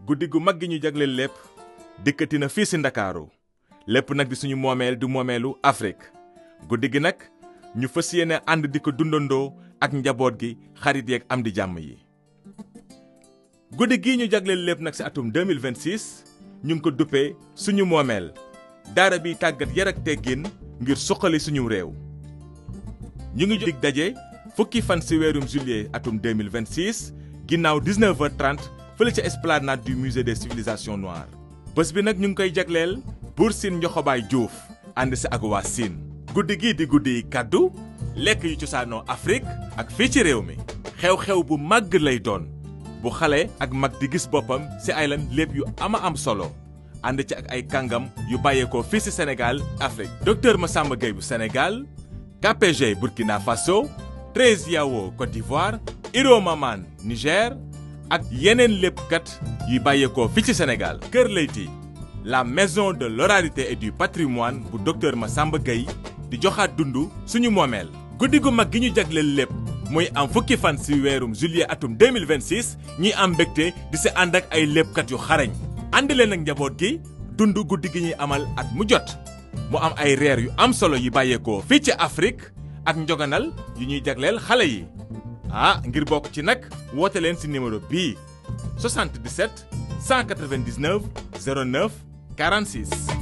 guddi gu mag gi ñu jagleel lépp dikkati na fii si Ndakaaru lépp nag di suñu moomeel du moomeelu Afrique guddi gi nag ñu fas yéene ànd di ko dundandoo ak njaboot gi xarit yeeg am di jàmm yi. guddi gii ñu jagleel lépp nag si atum 2026 ñu ngi ko duppee suñu moomeel daara bi tàggat yar ak teggin ngir suqali suñu réew. ñu ngi dig daje fukki fan si weerum juillet atum 2026 ginnaaw 19h30 fële ca esplanade du musée des civilisations noires. bés bi nag ñu ngi koy jagleel Buur Sine Njoxobaay Juuf ànd si ak waa Sine. guddi gii di guddi yi kàddu lekk yu cosaanoo Afrique ak fii ci réew mi. xew-xew bu màgg lay doon bu xale ak mag di gis boppam si ay lan lépp yu am solo ànd ci ak ay kàngam yu bàyyeekoo fii si Sénégal Afrique. docteur Massamba Gueye bu Sénégal KPG Burkina Faso 13 Yawo Côte d'Ivoire Iro Maman Niger ak yeneen léppkat yi bàyyeekoo fii ci Sénégal. Kër Leyti la maison de l'oralité et du patrimoine bu docteur Massamba Gueye di joxaat dundu suñu moomeel. guddi gu mag gi ñu jagleel lépp muy am fukki fan si weerum juillet atum 2026 ñi am mbégte di si ànd ak ay léppkat yu xarañ. ànd leen ak njaboot gi dund guddi gi ñuy amal at mu jot mu am ay reer yu am solo yi bàyyeekoo fii ci Afrique ak njoganal yu ñuy jagleel xale yi. ngir bokk ci nag woote leen si numéro bii 77 199 09 46.